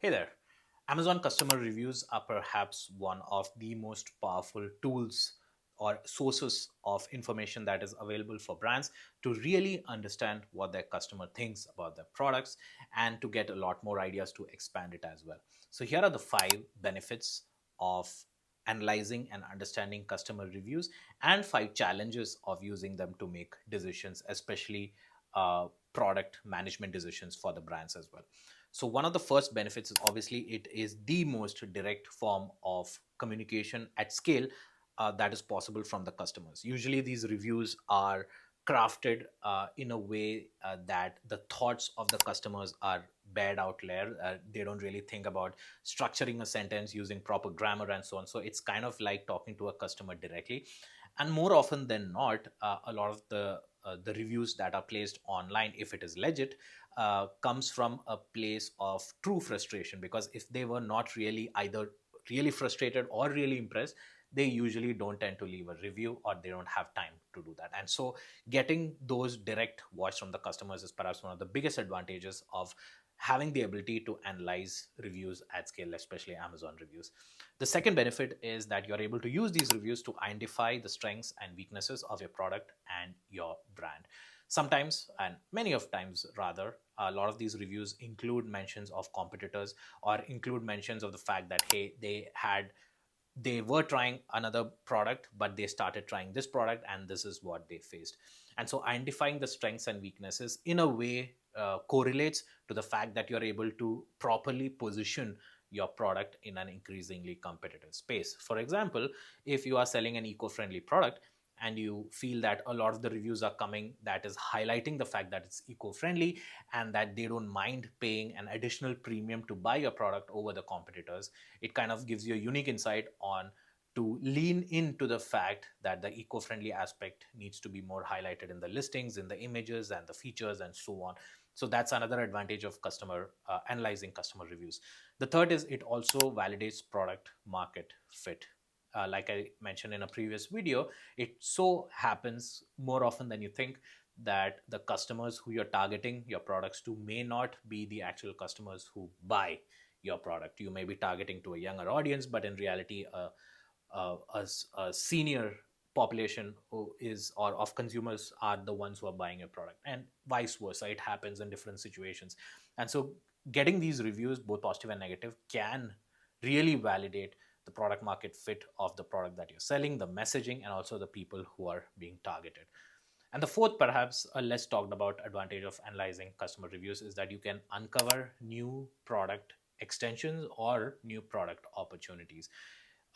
Hey there. Amazon customer reviews are perhaps one of the most powerful tools or sources of information that is available for brands to really understand what their customer thinks about their products and to get a lot more ideas to expand it as well. So, here are the 5 benefits of analyzing and understanding customer reviews and 5 challenges of using them to make decisions, especially product management decisions for the brands as well. So one of the first benefits is obviously it is the most direct form of communication at scale that is possible from the customers. Usually these reviews are crafted in a way that the thoughts of the customers are bared out there. They don't really think about structuring a sentence using proper grammar and so on. So it's kind of like talking to a customer directly. And more often than not, a lot of the reviews that are placed online, if it is legit, comes from a place of true frustration, because if they were not really either really frustrated or really impressed, they usually don't tend to leave a review, or they don't have time to do that. And so getting those direct voice from the customers is perhaps one of the biggest advantages of having the ability to analyze reviews at scale, especially Amazon reviews. The second benefit is that you're able to use these reviews to identify the strengths and weaknesses of your product and your brand. Sometimes, and many of times rather, a lot of these reviews include mentions of competitors, or include mentions of the fact that, hey, they were trying another product, but they started trying this product and this is what they faced. And so identifying the strengths and weaknesses in a way correlates to the fact that you're able to properly position your product in an increasingly competitive space. For example, if you are selling an eco-friendly product and you feel that a lot of the reviews are coming that is highlighting the fact that it's eco-friendly and that they don't mind paying an additional premium to buy your product over the competitors, it kind of gives you a unique insight on to lean into the fact that the eco-friendly aspect needs to be more highlighted in the listings, in the images and the features and so on. So that's another advantage of customer analyzing customer reviews. The third is it also validates product market fit. Like I mentioned in a previous video, it so happens more often than you think that the customers who you're targeting your products to may not be the actual customers who buy your product. You may be targeting to a younger audience, but in reality, a senior population who is or of consumers are the ones who are buying your product, and vice versa. It happens in different situations. And so getting these reviews, both positive and negative, can really validate the product market fit of the product that you're selling, the messaging, and also the people who are being targeted. And the fourth, perhaps a less talked about advantage of analyzing customer reviews, is that you can uncover new product extensions or new product opportunities.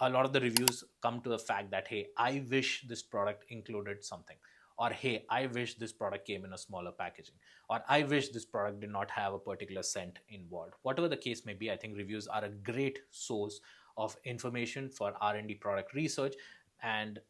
A lot of the reviews come to the fact that, hey, I wish this product included something, or hey, I wish this product came in a smaller packaging, or I wish this product did not have a particular scent involved. Whatever the case may be, I think reviews are a great source of information for R&D product research. And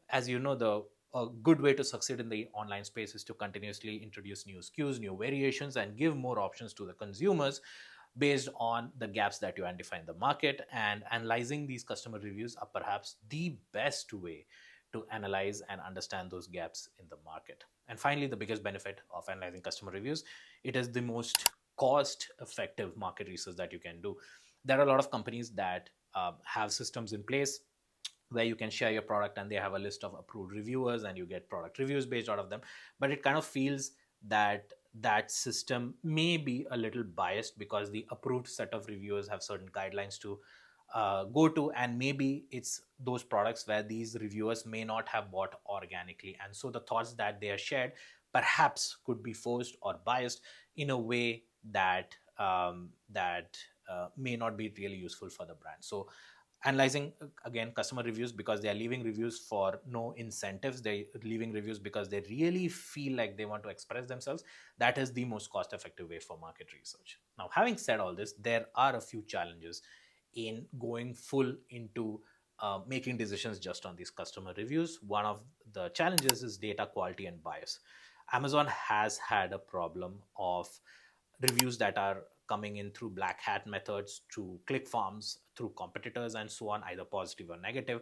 as you know, the a good way to succeed in the online space is to continuously introduce new SKUs, new variations, and give more options to the consumers based on the gaps that you identify in the market. And analyzing these customer reviews are perhaps the best way to analyze and understand those gaps in the market. And finally, the biggest benefit of analyzing customer reviews, it is the most cost effective market research that you can do. There are a lot of companies that have systems in place where you can share your product and they have a list of approved reviewers and you get product reviews based out of them. But it kind of feels that that system may be a little biased, because the approved set of reviewers have certain guidelines to go to, and maybe it's those products where these reviewers may not have bought organically, and so the thoughts that they are shared perhaps could be forced or biased in a way that may not be really useful for the brand. So analyzing again customer reviews, because they are leaving reviews for no incentives, they're leaving reviews because they really feel like they want to express themselves, that is the most cost effective way for market research. Now, having said all this, there are a few challenges in going full into making decisions just on these customer reviews. One of the challenges is data quality and bias. Amazon has had a problem of reviews that are coming in through black hat methods, through click farms, through competitors, and so on, either positive or negative.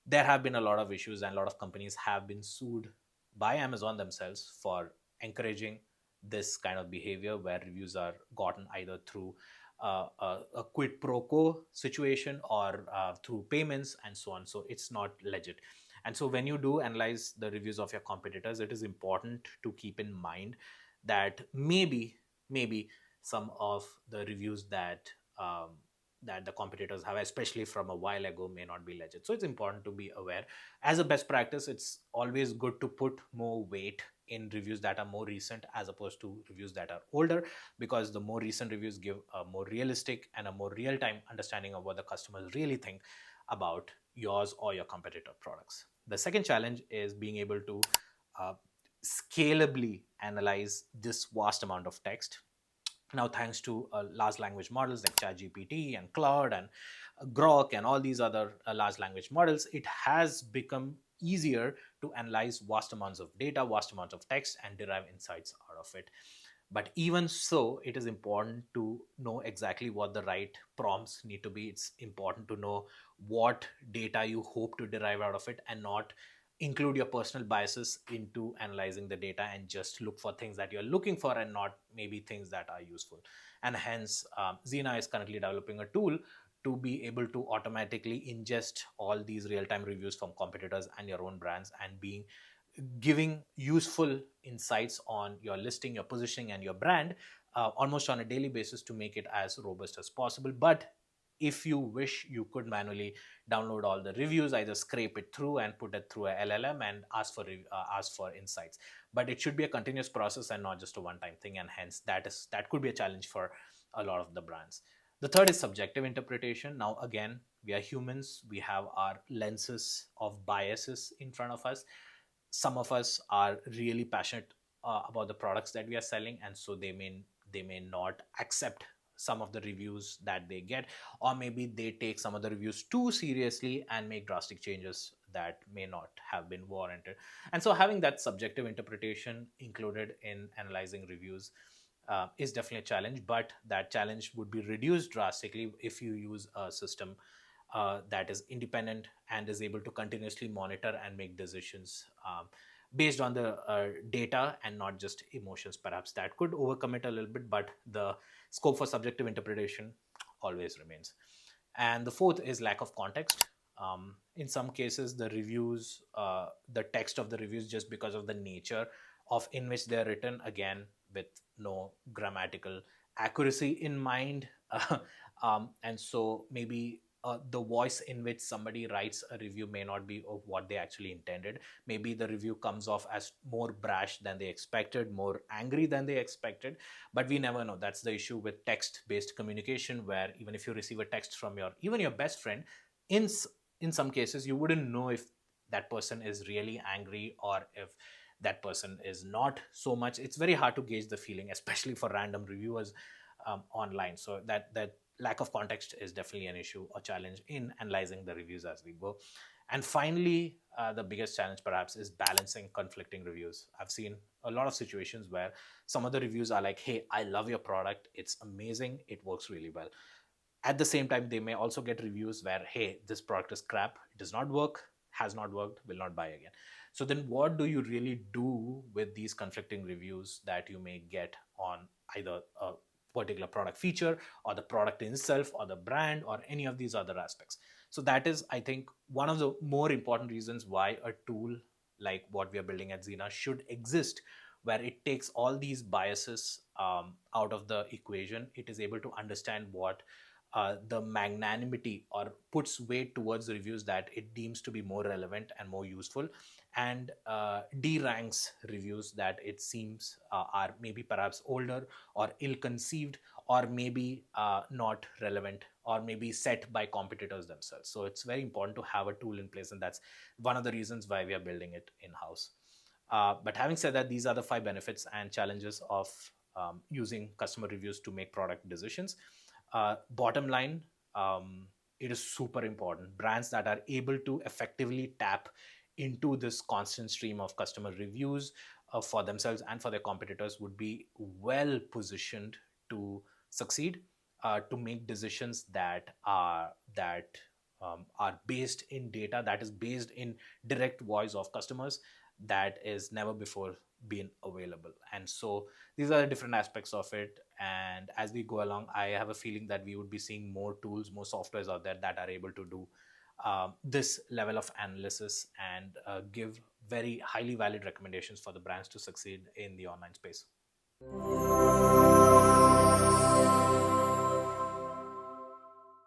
There have been a lot of issues, and a lot of companies have been sued by Amazon themselves for encouraging this kind of behavior where reviews are gotten either through a quid pro quo situation or through payments and so on. So it's not legit. And so when you do analyze the reviews of your competitors, it is important to keep in mind that maybe some of the reviews that the competitors have, especially from a while ago, may not be legit. So it's important to be aware. As a best practice, it's always good to put more weight in reviews that are more recent as opposed to reviews that are older, because the more recent reviews give a more realistic and a more real-time understanding of what the customers really think about yours or your competitor products. The second challenge is being able to uh, scalably analyze this vast amount of text. Now, thanks to large language models like ChatGPT and Claude and Grok and all these other large language models, it has become easier to analyze vast amounts of data, vast amounts of text, and derive insights out of it. But even so, it is important to know exactly what the right prompts need to be. It's important to know what data you hope to derive out of it, and not include your personal biases into analyzing the data and just look for things that you're looking for and not maybe things that are useful. And hence, Zena is currently developing a tool to be able to automatically ingest all these real-time reviews from competitors and your own brands, and giving useful insights on your listing, your positioning, and your brand almost on a daily basis to make it as robust as possible. But if you wish, you could manually download all the reviews, either scrape it through and put it through a LLM and ask for insights. But it should be a continuous process and not just a one-time thing, and hence that could be a challenge for a lot of the brands. The third is subjective interpretation. Now, again, we are humans. We have our lenses of biases in front of us. Some of us are really passionate about the products that we are selling, and so they may not accept some of the reviews that they get, or maybe they take some of the reviews too seriously and make drastic changes that may not have been warranted. And so having that subjective interpretation included in analyzing reviews is definitely a challenge, but that challenge would be reduced drastically if you use a system that is independent and is able to continuously monitor and make decisions based on the data and not just emotions. Perhaps that could overcome it a little bit, but the scope for subjective interpretation always remains. And the fourth is lack of context. In some cases, the text of the reviews, just because of the nature of in which they are written, again, with no grammatical accuracy in mind, and so maybe the voice in which somebody writes a review may not be of what they actually intended. Maybe the review comes off as more brash than they expected, more angry than they expected, but we never know. That's the issue with text-based communication, where even if you receive a text from even your best friend, in in some cases you wouldn't know if that person is really angry or if that person is not so much. It's very hard to gauge the feeling, especially for random reviewers online. So that lack of context is definitely an issue or challenge in analyzing the reviews as we go. And finally, the biggest challenge perhaps is balancing conflicting reviews. I've seen a lot of situations where some of the reviews are like, hey, I love your product, it's amazing, it works really well. At the same time, they may also get reviews where, hey, this product is crap, it does not work, has not worked, will not buy again. So then what do you really do with these conflicting reviews that you may get on either a particular product feature or the product in itself or the brand or any of these other aspects? So that is, I think, one of the more important reasons why a tool like what we are building at Zena should exist, where it takes all these biases out of the equation. It is able to understand what the magnanimity, or puts weight towards the reviews that it deems to be more relevant and more useful, and de-ranks reviews that it seems are maybe perhaps older or ill-conceived, or maybe not relevant, or maybe set by competitors themselves. So it's very important to have a tool in place, and that's one of the reasons why we are building it in-house. But having said that, these are the 5 benefits and challenges of using customer reviews to make product decisions. Bottom line, it is super important. Brands that are able to effectively tap into this constant stream of customer reviews for themselves and for their competitors would be well positioned to succeed, to make decisions that are based in data, that is based in direct voice of customers, that is never before been available. And so these are the different aspects of it. And as we go along, I have a feeling that we would be seeing more tools, more softwares out there that are able to do this level of analysis and give very highly valid recommendations for the brands to succeed in the online space.